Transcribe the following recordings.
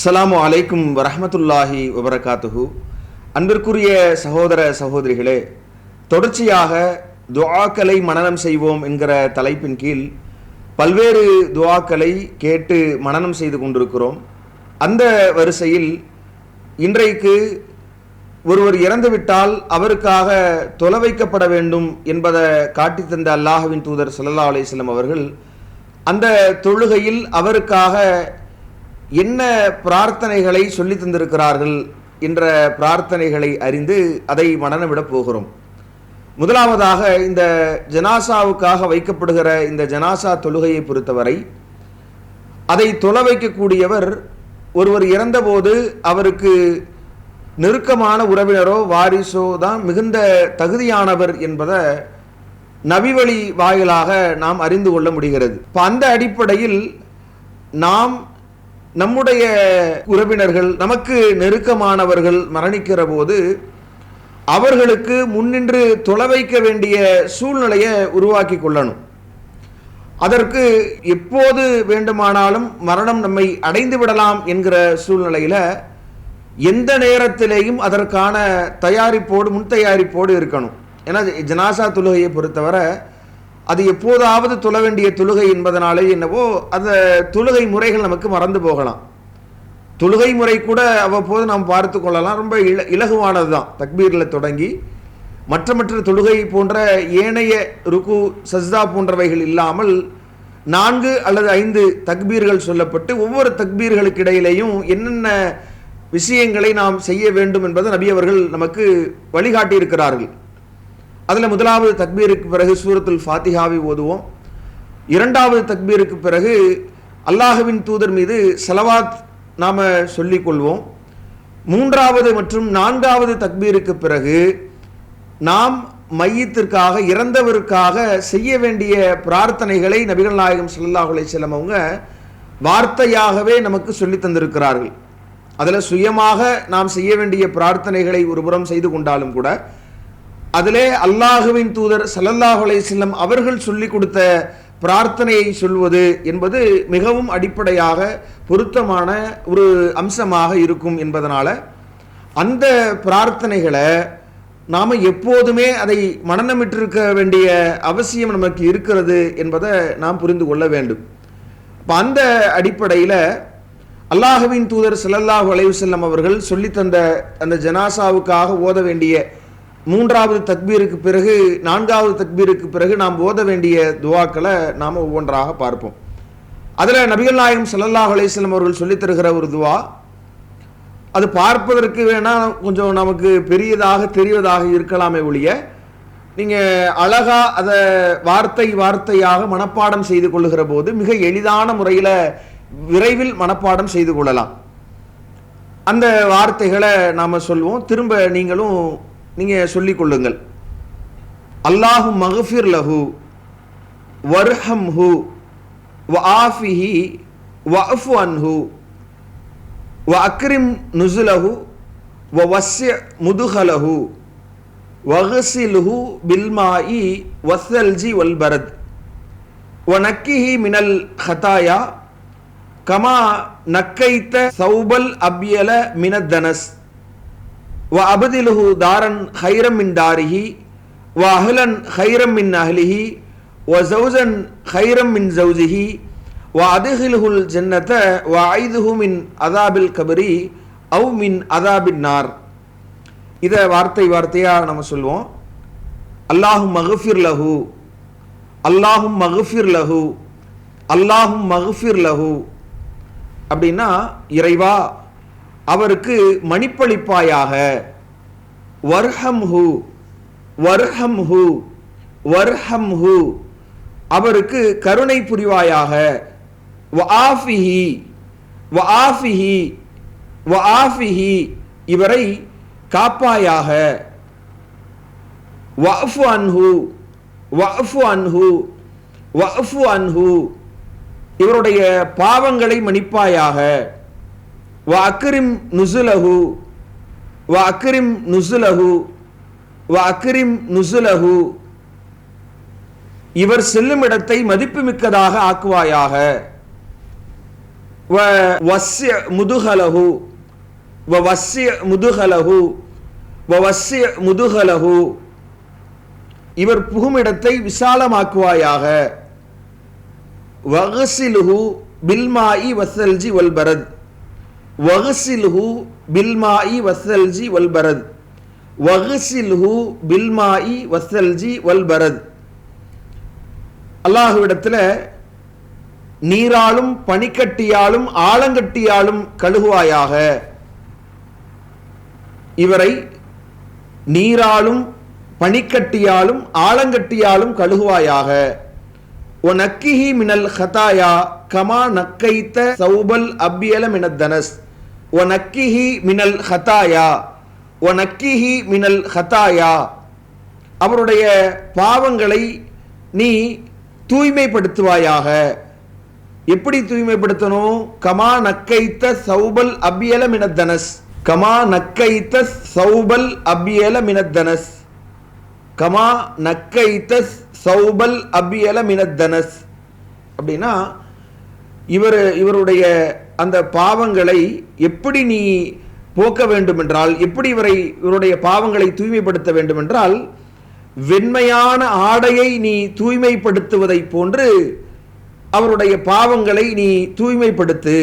அஸ்ஸலாமு அலைக்கும் வரஹ்மத்துல்லாஹி வபரகாத்துஹு. அன்பிற்குரிய சகோதர சகோதரிகளே, தொடர்ச்சியாக துஆக்களை மனனம் செய்வோம் என்கிற தலைப்பின் கீழ் பல்வேறு துஆக்களை கேட்டு மனனம் செய்து கொண்டிருக்கிறோம். அந்த வரிசையில் இன்றைக்கு ஒருவர் இறந்துவிட்டால் அவருக்காக தொலை வைக்கப்பட வேண்டும் என்பதை காட்டி தந்த அல்லாஹ்வின் தூதர் ஸல்லல்லாஹு அலைஹி வஸல்லம் அவர்கள் அந்த தொழுகையில் அவருக்காக என்ன பிரார்த்தனைகளை சொல்லி தந்திருக்கிறார்கள் என்ற பிரார்த்தனைகளை அறிந்து அதை மனனமிடப் போகிறோம். முதலாவதாக இந்த ஜனாசாவுக்காக வைக்கப்படுகிற இந்த ஜனாசா தொழுகையை பொறுத்தவரை அதை தொலை வைக்கக்கூடியவர் ஒருவர் இறந்தபோது அவருக்கு நெருக்கமான உறவினரோ வாரிசோ தான் மிகுந்த தகுதியானவர் என்பதை நபிவழி வாயிலாக நாம் அறிந்து கொள்ள முடிகிறது. இப்போ அந்த அடிப்படையில் நாம் நம்முடைய உறவினர்கள் நமக்கு நெருக்கமானவர்கள் மரணிக்கிற போது அவர்களுக்கு முன்னின்று தொலை வைக்க வேண்டிய சூழ்நிலையை உருவாக்கி கொள்ளணும். அதற்கு எப்போது வேண்டுமானாலும் மரணம் நம்மை அடைந்து விடலாம் என்கிற சூழ்நிலையில் எந்த நேரத்திலேயும் அதற்கான தயாரிப்போடு முன் தயாரிப்போடு இருக்கணும். ஏன்னா ஜனாசா தொழுகையை பொறுத்தவரை அது எப்போதாவது தொழ வேண்டிய தொழுகை என்பதனாலே என்னவோ அந்த தொழுகை முறைகள் நமக்கு மறந்து போகலாம். தொழுகை முறை கூட அவ்வப்போது நாம் பார்த்து கொள்ளலாம். ரொம்ப இலகுவானது தான். தக்பீரில் தொடங்கி மற்ற தொழுகை போன்ற ஏனைய ருக்கு சஜ்தா போன்றவைகள் இல்லாமல் 4 அல்லது 5 தக்பீர்கள் சொல்லப்பட்டு ஒவ்வொரு தக்பீர்களுக்கு இடையிலேயும் என்னென்ன விஷயங்களை நாம் செய்ய வேண்டும் என்பதை நபி அவர்கள் நமக்கு வழிகாட்டி இருக்கிறார்கள். அதில் முதலாவது தக்பீருக்கு பிறகு சூரத்துல் ஃபாத்திஹாவை ஓதுவோம். இரண்டாவது தக்பீருக்கு பிறகு அல்லாஹ்வின் தூதர் மீது ஸலவாத் நாம் சொல்லிக்கொள்வோம். மூன்றாவது மற்றும் 4வது தக்பீருக்கு பிறகு நாம் மையத்திற்காக இறந்தவருக்காக செய்ய வேண்டிய பிரார்த்தனைகளை நபிகள் நாயகம் ஸல்லல்லாஹு அலைஹி வஸல்லம் அவங்க வார்த்தையாகவே நமக்கு சொல்லி தந்திருக்கிறார்கள். அதில் சுயமாக நாம் செய்ய வேண்டிய பிரார்த்தனைகளை ஒருபுறம் செய்து கொண்டாலும் கூட அதிலே அல்லாஹுவின் தூதர் ஸல்லல்லாஹு அலைஹி வஸல்லம் அவர்கள் சொல்லிக் கொடுத்த பிரார்த்தனையை சொல்வது என்பது மிகவும் அடிப்படையாக பொருத்தமான ஒரு அம்சமாக இருக்கும் என்பதனால அந்த பிரார்த்தனைகளை நாம் எப்போதுமே அதை மனனமிட்டிருக்க வேண்டிய அவசியம் நமக்கு இருக்கிறது என்பதை நாம் புரிந்து கொள்ள வேண்டும். இப்போ அந்த அடிப்படையில் அல்லாஹுவின் தூதர் ஸல்லல்லாஹு அலைஹி வஸல்லம் அவர்கள் சொல்லித்தந்த அந்த ஜனாசாவுக்காக ஓத வேண்டிய 3வது தக்பீருக்கு பிறகு 4வது தக்பீருக்கு பிறகு நாம் ஓத வேண்டிய துவாக்களை நாம் ஒவ்வொன்றாக பார்ப்போம். அதில் நபிகள் நாயகம் ஸல்லல்லாஹு அலைஹி வஸல்லம் அவர்கள் சொல்லித் தருகிற ஒரு துவா, அது பார்ப்பதற்கு வேணால் கொஞ்சம் நமக்கு பெரியதாக தெரிவதாக இருக்கலாமே ஒழிய நீங்கள் அழகாக அதை வார்த்தையாக மனப்பாடம் செய்து கொள்ளுகிற போது மிக எளிதான முறையில் விரைவில் மனப்பாடம் செய்து கொள்ளலாம். அந்த வார்த்தைகளை நாம் சொல்வோம். திரும்ப நீங்கள் சொல்லிக் கொள்ளுங்கள். அல்லாஹு மக்ஃபிர் லஹு வர்ஹம்ஹு வஆஃபிஹி வஅஃபு அன்ஹு வஅக்ரிம் நுஸுலஹு வவஸ்ஸி முதுஹலஹு வக்ஸில்ஹு பில்மாஇ வஸ்ஸல்ஜி வல்பரத் வனக்கிஹி மினல் ஹதாயா கமா நக்கைத்த சௌபல் அப்யல மினத்தனஸ் வ அபதிலுஹு தாரன் ஹைரம் மின் தாரிஹி வ அஹ்லன் ஹைரம் மின் அஹ்லிஹி வ ஜௌஜன் ஹைரம் மின் ஜௌஜிஹி வ அதுஹிலுஹுல் ஜன்னத வ ஐதுஹு மின் அதாபில் கபரி அவ் மின் அதாபின் நார். இதை வார்த்தையாக நம்ம சொல்லுவோம். அல்லாஹும் மக்ஃபிர் லஹு, அல்லாஹும் மக்ஃபிர் லஹு, அல்லாஹும் மக்ஃபிர் லஹு. அப்படின்னா இறைவா அவருக்கு மன்னிப்பளிப்பாயாக, வர்ஹம்ஹு வர்ஹம்ஹு வர்ஹம்ஹு அவருக்கு கருணை புரிவாயாக, வஆஃபிஹி வஆஃபிஹி வஆஃபிஹி இவரை காப்பாயாக, வஅஃபு அன்ஹு வஅஃபு அன்ஹு வஅஃபு அன்ஹு இவருடைய பாவங்களை மன்னிப்பாயாக, வ அக்ரிம் நுஸுலஹு வ அக்ரிம் நுஸுலஹு வ அக்ரிம் நுஸுலஹு இவர் செல்லும் இடத்தை மதிப்புமிக்கதாக ஆக்குவாயாக, வ வஸ்ய முதுகலஹு வ வஸ்ய முதுகலஹு வ வஸ்ய முதுகலஹு, இவர் புகுமிடத்தை விசாலமாக்குவாயாக. வகசிலுஹு பில்மாஇ வஸ்ஸல்ஜி வல்பரத், வகசிலுஹு பில்மாஇ வஸ்ஸல்ஜி வல்பரத், வகசிலுஹு பில்மாஇ வஸ்ஸல்ஜி வல்பரத். அல்லாஹ்விடத்தில் நீராலும் பனிக்கட்டியாலும் ஆலங்கட்டியாலும் கழுகுவாயாக. இவரை நீராலும் பனிக்கட்டியாலும் ஆலங்கட்டியாலும் கழுகுவாயாக. ஒ நக்கிஹி மினல் ஹதாயா கமா நக்கைத்த சௌபல் அபியல மினத்தனஸ். ஒ நக்கிஹி மினல் ஹதாயா, ஒ நக்கிஹி மினல் ஹதாயா, அவருடைய பாவங்களை நீ தூய்மைப்படுத்துவாயாக. எப்படி தூய்மைப்படுத்தணும்? கமா நக்கைத்த சௌபல் அபியல மினத்தனஸ், கமா நக்கைத்த சௌபல் அபியல மினத்தனஸ், கமா நக்கைத்த சௌபல் அபியல மினத்தனஸ். அப்படின்னா இவருடைய அந்த பாவங்களை எப்படி நீ போக்க வேண்டும் என்றால், எப்படி இவருடைய பாவங்களை தூய்மைப்படுத்த வேண்டும் என்றால், வெண்மையான ஆடையை நீ தூய்மைப்படுத்துவதை போன்று அவருடைய பாவங்களை நீ தூய்மைப்படுத்து.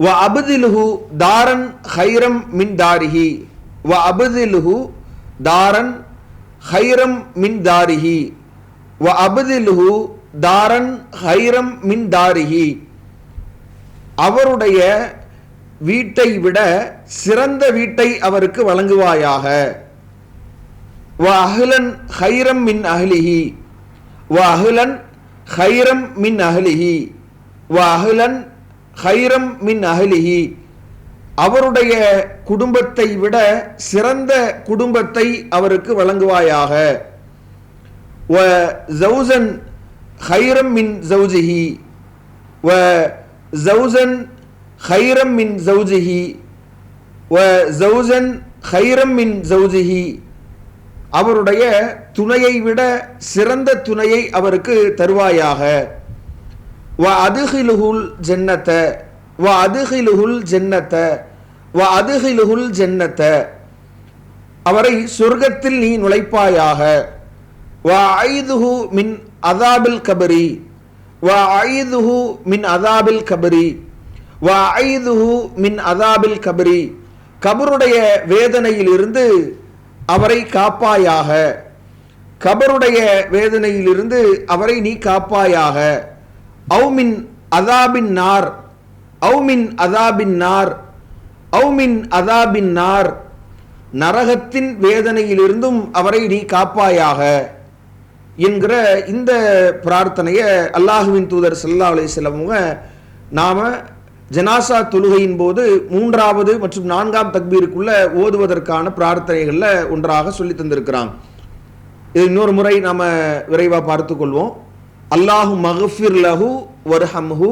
வ அபுதிலுஹு தாரன் ஹைரம் மின் தாரிஹி, வ அபுதிலுஹு தாரன் ஹைரம் மின் தாரிஹி, வ அபுதிலுஹு தாரன் ஹைரம் மின் தாரிஹி, அவருடைய வீட்டை விட சிறந்த வீட்டை அவருக்கு வழங்குவாயாக. வ அஹ்லன் ஹைரம் மின் அஹ்லிஹி, வ அஹ்லன் ஹைரம் மின் அஹ்லிஹி, வ அஹ்லன் ஹைரம் மின் அஹ்லிஹி, அவருடைய குடும்பத்தை விட சிறந்த குடும்பத்தை அவருக்கு வழங்குவாயாக. வ ஜௌசன் ஹைரம் மின் ஜௌஜிஹி, வ ஜௌசன் ஹைரம் மின் ஜௌஜிஹி, வ ஜௌசன் ஹைரம் மின் ஜௌஜிஹி, அவருடைய துணையை விட சிறந்த துணையை அவருக்கு தருவாயாக. வ அதுகிலுஹுல் ஜன்னத, வ அதுகிலுஹுல் ஜன்னத, வ அதுகிலுஹுல் ஜன்னத, அவரை சொர்க்கத்தில் நீ நுழைப்பாயாக. வ ஐதுஹு மின் அதாபில் கபரி, வ ஐதுஹு மின் அதாபில் கபரி, வ ஐதுஹு மின் அதாபில் கபரி, கபருடைய வேதனையிலிருந்து அவரை காப்பாயாக. கபருடைய வேதனையிலிருந்து அவரை நீ காப்பாயாக. அவு மின் அதாபின் நார், அவு மின் அதாபின் நார், அவு மின் அதாபின் நார், நரகத்தின் வேதனையிலிருந்தும் அவரை நீ காப்பாயாக என்கிற இந்த பிரார்த்தனையை அல்லாஹுவின் தூதர் ஸல்லல்லாஹு அலைஹி வஸல்லம் நாம ஜனாசா தொழுகையின் போது 3வது மற்றும் 4ஆம் தக்பீருக்குள்ள ஓதுவதற்கான பிரார்த்தனைகளில் ஒன்றாக சொல்லி தந்திருக்கிறாங்க. இது இன்னொரு முறை நாம விரைவாக பார்த்து கொள்வோம். அல்லாஹு மக்ஃபிர் லஹு வர்ஹம்ஹு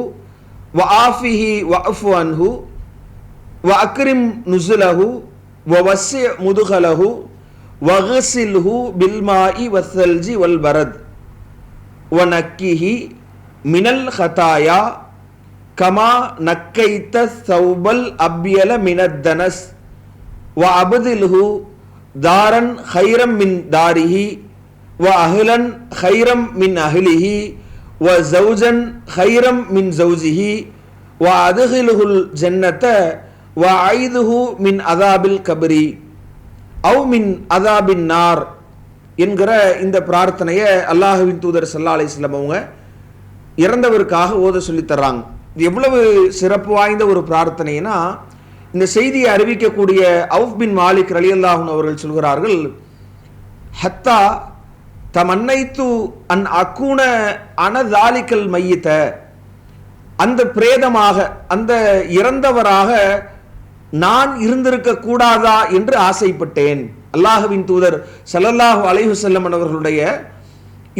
வ ஆஃபிஹி வஅஃபு அன்ஹு வ அக்ரிம் நுஸுலஹு வ வஸ்ஸி முதுகலஹு வக்ஸில்ஹு பில்மாஇ வஸ்ஸல்ஜி வல்பரத் வ நக்கிஹி மினல் ஹதாயா கமா நக்கைத்த சௌபல் அபியல மினத்தனஸ் வ அபுதிலுஹு தாரன் ஹைரம் மின் தாரிஹி வ அஹ்லன் ஹைரம் மின் அஹ்லிஹி வ ஜௌஜன் ஹைரம் மின் ஜௌஜிஹி வ அதுகிலுஹுல் ஜன்னத வ ஐதுஹு மின் அதாபில் கபரி அவு மின் அதாபின் நார் என்கிற இந்த பிரார்த்தனையை அல்லாஹுவின் தூதர் ஸல்லல்லாஹு அலைஹி வஸல்லம் அவங்க இறந்தவருக்காக ஓத சொல்லி தர்றாங்க. இது எவ்வளவு சிறப்பு வாய்ந்த ஒரு பிரார்த்தனைனா, இந்த செய்தியை அறிவிக்கக்கூடிய அவுஃப் பின் மாலிக் ரலியல்லாஹு அன்ஹு அவர்கள் சொல்கிறார்கள், ஹத்தா தமன்னைத்து அன் அக்கூன அனதாலிக்கல் மையித்த, அந்த பிரேதமாக அந்த இறந்தவராக நான் இருந்திருக்க கூடாதா என்று ஆசைப்பட்டேன். அல்லாஹுவின் தூதர் ஸல்லல்லாஹு அலைஹி வஸல்லம் அவர்களுடைய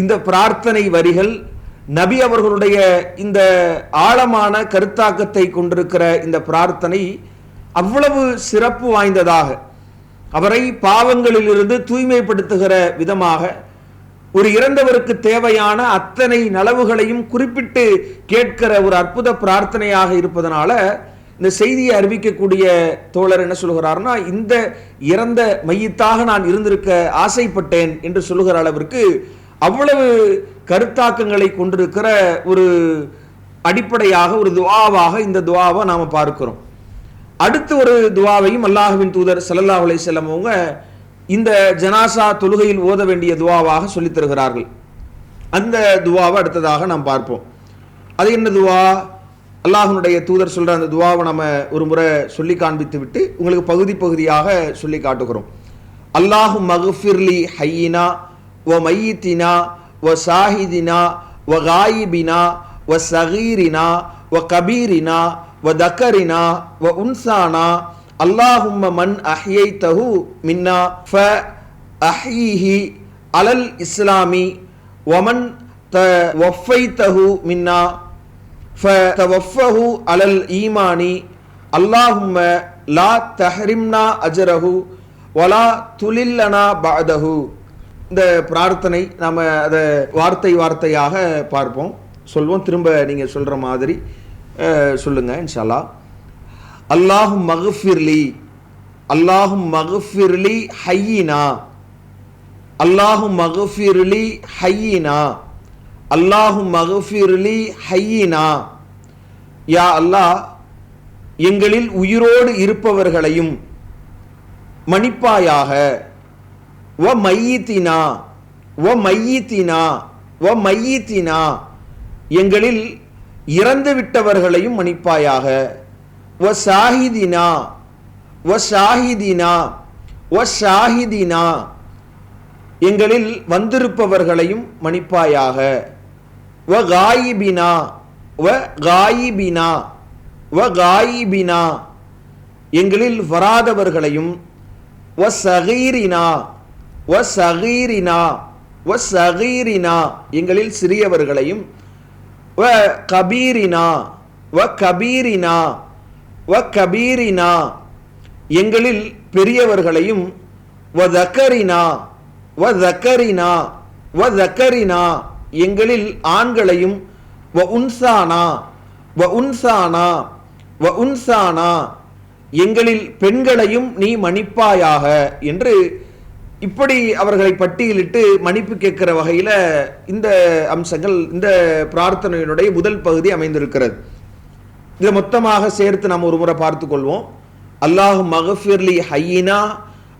இந்த பிரார்த்தனை வரிகள், நபி அவர்களுடைய இந்த ஆழமான கருத்தாக்கத்தை கொண்டிருக்கிற இந்த பிரார்த்தனை அவ்வளவு சிறப்பு வாய்ந்ததாக, அவரை பாவங்களிலிருந்து தூய்மைப்படுத்துகிற விதமாக ஒரு இறந்தவருக்கு தேவையான அத்தனை நலவுகளையும் குறிப்பிட்டு கேட்கிற ஒரு அற்புத பிரார்த்தனையாக இருப்பதனால இந்த செய்தியை அறிவிக்கக்கூடிய தோழர் என்ன சொல்கிறார்னா, இந்த இறந்த மையத்தாக நான் இருந்திருக்க ஆசைப்பட்டேன் என்று சொல்லுகிற அளவிற்கு அவ்வளவு கருத்தாக்கங்களை கொண்டிருக்கிற ஒரு அடிப்படையாக ஒரு துஆவாக இந்த துஆவை நாம பார்க்கிறோம். அடுத்து ஒரு துஆவையும் அல்லாஹ்வின் தூதர் ஸல்லல்லாஹு அலைஹி வஸல்லம் அவங்க இந்த ஜனாசா தொழுகையில் ஓத வேண்டிய துஆவாக சொல்லித் தருகிறார்கள். அந்த துஆவை அடுத்ததாக நாம் பார்ப்போம். அது என்ன துஆ? அல்லாஹ்வுடைய தூதர் சொல்ற அந்த துஆவை நம்ம ஒரு முறை சொல்லி காண்பித்து விட்டு உங்களுக்கு பகுதி பகுதியாக சொல்லி காட்டுகிறோம். அல்லாஹும்ம மக்ஃபிர்லி ஹய்யினா வ மையித்தினா வ ஷாஹிதினா வ காயிபினா வ ஸகீரினா வ கபீரினா வ தக்கரினா வ உன்சானா அல்லாஹும்ம மன் அஹ்யைதஹு மின்னா ஃப அஹ்யிஹி அலல் இஸ்லாமி வ மன் தவஃபைதஹு மின்னா ஃப தவஃபஹு அலல் ஈமானி அல்லாஹும்ம லா தஹ்ரிம்னா அஜ்ரஹு வலா துலில்லனா பஅதஹு. இந்த பிரார்த்தனை நாம அதை வார்த்தை வார்த்தையாக பார்ப்போம், சொல்வோம். திரும்ப நீங்க சொல்ற மாதிரி சொல்லுங்க இன்ஷா அல்லாஹ். அல்லாஹும் மக்ஃபிர்லி, அல்லாஹும் மக்ஃபிர்லி ஹய்யினா, அல்லாஹும் மக்ஃபிர்லி ஹய்யினா, அல்லாஹும் மக்ஃபிர்லி ஹய்யினா. யா அல்லாஹ், எங்களில் உயிரோடு இருப்பவர்களையும் மன்னிப்பாயாக. வ மையித்தினா, வ மையித்தினா, வ மையித்தினா, எங்களில் இறந்து விட்டவர்களையும் மன்னிப்பாயாக. வ ஷாஹிதினா, வ ஷாஹிதினா, வ ஷாஹிதினா, எங்களில் வந்திருப்பவர்களையும் மன்னிப்பாயாக. வ காயிபினா, வ காயிபினா, வ காயிபினா, எங்களில் வராதவர்களையும். வ ஸகீரினா, வ ஸகீரினா, வ ஸகீரினா, எங்களில் சிறியவர்களையும். வ கபீரினா, வ கபீரினா, வ கபீரினா, எங்களில் பெரியவர்களையும். வ தக்கரினா, வ தக்கரினா, வ தக்கரினா, எங்களில் ஆண்களையும். வ உன்சானா, வ உன்சானா, வ உன்சானா, எங்களில் பெண்களையும் நீ மன்னிப்பாயாக என்று இப்படி அவர்களை பட்டியலிட்டு மன்னிப்பு கேட்கிற வகையில் இந்த அம்சங்கள் இந்த பிரார்த்தனையினுடைய முதல் பகுதி அமைந்திருக்கிறது. இதை மொத்தமாக சேர்த்து நாம் ஒரு முறை பார்த்து கொள்வோம். அல்லாஹு மக்ஃபிர்லி ஹய்யினா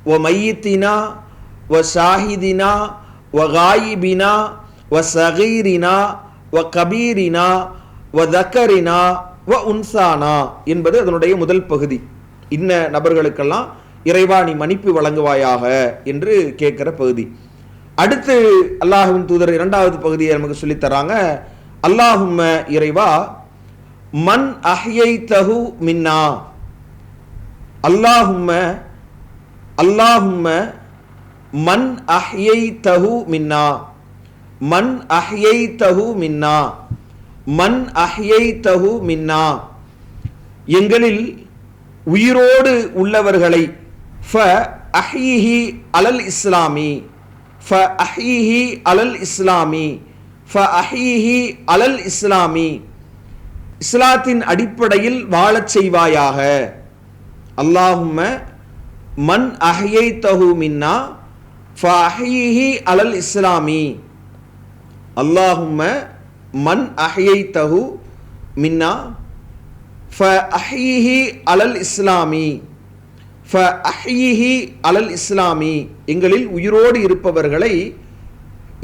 வ மையித்தினா வ ஷாஹிதினா வ காயிபினா வ ஸகீரினா வ கபீரினா வ தக்கரினா வ உன்சானா என்பது அதனுடைய முதல் பகுதி. இன்ன நபர்களுக்கெல்லாம் இறைவா நீ மன்னிப்பு வழங்குவாயாக என்று கேட்கிற பகுதி. அடுத்து அல்லாஹ்வின் தூதர் இரண்டாவது பகுதியை நமக்கு சொல்லித் தராங்க. அல்லாஹும்ம இறைவா மன் அஹ்யைதஹு மின்னா, அல்லாஹும்ம அல்லாஹும்ம மன் அஹ்யைதஹு மின்னா, மன் அஹ்யைதஹு மின்னா, மன் அஹ்யைதஹு மின்னா, எங்களில் உயிரோடு உள்ளவர்களை. ஃப அஹ்யிஹி அலல் இஸ்லாமி, ஃப அஹ்யிஹி அலல் இஸ்லாமி, ஃப அஹ்யிஹி அலல் இஸ்லாமி, இஸ்லாத்தின் அடிப்படையில் வாழச் செய்வாயாக. அல்லாஹும்ம மன் அஹ்யைதஹு மின்னா ஃப அஹ்யிஹி அலல் இஸ்லாமி, அல்லாஹும்ம மன் அஹ்யைதஹு மின்னா ஃப அஹ்யிஹி அலல் இஸ்லாமி, ஃப அஹ்யிஹி அலல் இஸ்லாமி, எங்களில் உயிரோடு இருப்பவர்களை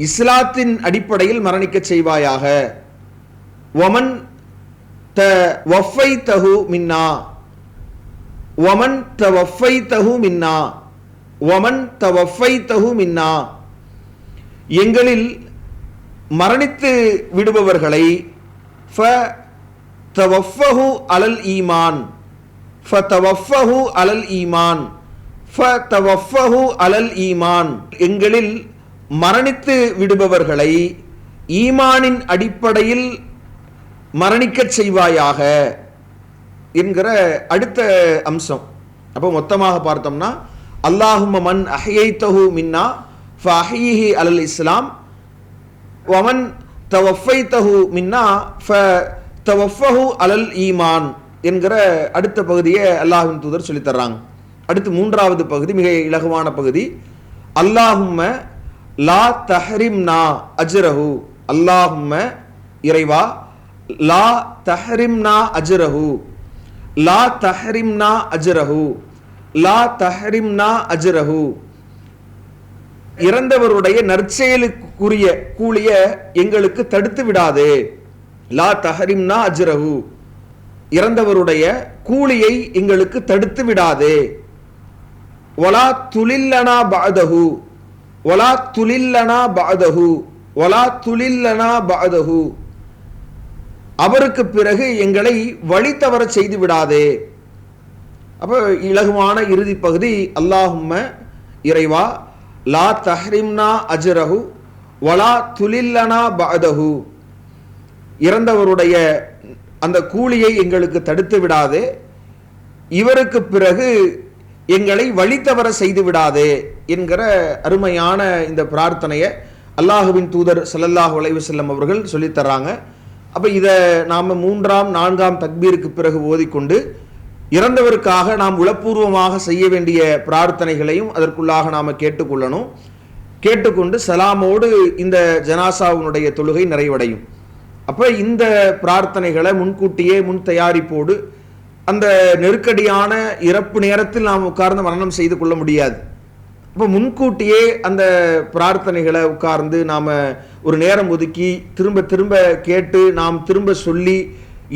இஸ்லாத்தின் அடிப்படையில் மரணிக்கச் செய்வாயாக. வமன் தவஃபைதஹு மின்னா, வமன் தவஃபைதஹு மின்னா, வமன் தவஃபைதஹு மின்னா, எங்களில் மரணித்து விடுபவர்களை. ஃப தவஃபஹு அலல் ஈமான், ஃப தவஃபஹு அலல் ஈமான், ஃப தவஃபஹு அலல் ஈமான், எங்களில் மரணித்து விடுபவர்களை ஈமானின் அடிப்படையில் மரணிக்கச் செய்வாயாக என்கிற அடுத்த அம்சம். அப்போ மொத்தமாக பார்த்தோம்னா அல்லாஹும்ம மன் அஹ்யைதஹு மின்னா ஃப அஹ்யிஹி அலல் இஸ்லாம் வமன் தவஃபைதஹு மின்னா ஃபதவஃபஹு அலல் ஈமான் என்கிற அடுத்த பகுதியை அல்லாஹ்வின் தூதர் சொல்லித் தர்றாங்க. அடுத்து மூன்றாவது பகுதி மிக இலகுவான பகுதி. அல்லாஹும்ம லா தஹரிம்னா அஜ்ரஹு. அல்லாஹும்ம இறைவா, லா தஹரிம்னா அஜ்ரஹு, லா தஹரிம்னா அஜ்ரஹு, லா தஹரிம்னா அஜ்ரஹு. இறந்தவருடைய நற்செயலுக்குரிய கூலிய எங்களுக்கு தடுத்து விடாதே. லா தஹரிம்னா அஜ்ரஹு, இறந்தவருடைய கூலியை எங்களுக்கு தடுத்து விடாதே. வலா துலில்லனா பஅதஹு, வலா துலில்லனா பஅதஹு, வலா துலில்லனா பஅதஹு, அவருக்கு பிறகு எங்களை வழி தவற செய்து விடாதே. அப்ப இலகுவான இறுதி பகுதி அல்லாஹும்ம இறைவா, லா தஹ்ரிம்னா அஜ்ரஹு வலா துலில்லனா பஅதஹு, இறந்தவருடைய அந்த கூலியை எங்களுக்கு தடுத்து விடாதே, இவருக்கு பிறகு எங்களை வழி தவற செய்து விடாதே என்கிற அருமையான இந்த பிரார்த்தனையை அல்லாஹுவின் தூதர் ஸல்லல்லாஹு அலைஹி வஸல்லம் அவர்கள் சொல்லித் தர்றாங்க. அப்போ இதை நாம் 3ஆம் 4ஆம் தக்பீருக்கு பிறகு ஓதிக்கொண்டு இறந்தவருக்காக நாம் உளப்பூர்வமாக செய்ய வேண்டிய பிரார்த்தனைகளையும் அதற்குள்ளாக நாம் கேட்டுக்கொள்ளணும். கேட்டுக்கொண்டு சலாமோடு இந்த ஜனாசாவுடைய தொழுகை நிறைவடையும். அப்போ இந்த பிரார்த்தனைகளை முன்கூட்டியே முன் தயாரிப்போடு அந்த நெருக்கடியான இறப்பு நேரத்தில் நாம் உட்கார்ந்து மரணம் செய்து கொள்ள முடியாது. இப்போ முன்கூட்டியே அந்த பிரார்த்தனைகளை உட்கார்ந்து நாம் ஒரு நேரம் ஒதுக்கி திரும்ப திரும்ப கேட்டு நாம் திரும்ப சொல்லி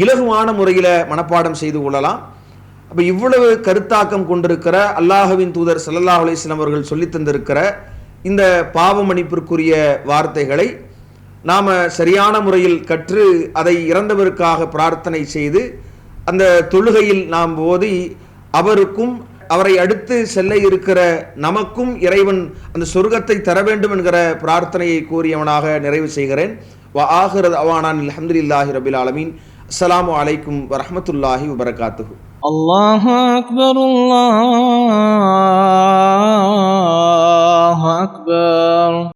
இலகுவான முறையில் மனப்பாடம் செய்து கொள்ளலாம். அப்போ இவ்வளவு கருத்தாக்கம் கொண்டிருக்கிற அல்லாஹுவின் தூதர் ஸல்லல்லாஹு அலைஹி வஸல்லம் அவர்கள் சொல்லி தந்திருக்கிற இந்த பாவ மன்னிப்பிற்குரிய வார்த்தைகளை நாம் சரியான முறையில் கற்று அதை இறந்தவருக்காக பிரார்த்தனை செய்து அந்த தொழுகையில் நாம் ஓதி அவருக்கும் அவரை அடுத்து செல்ல இருக்கிற நமக்கும் இறைவன் அந்த சொர்க்கத்தை தர வேண்டும் என்கிற பிரார்த்தனையை கூறியவனாக நிறைவு செய்கிறேன். வ ஆகிரு தஅவானா அல்ஹம்துலில்லாஹி ரப்பில் ஆலமீன். அஸ்ஸலாமு அலைக்கும் வரஹ்மத்துல்லாஹி வபரகாத்துஹு. அல்லாஹு அக்பர், அல்லாஹு அக்பர்.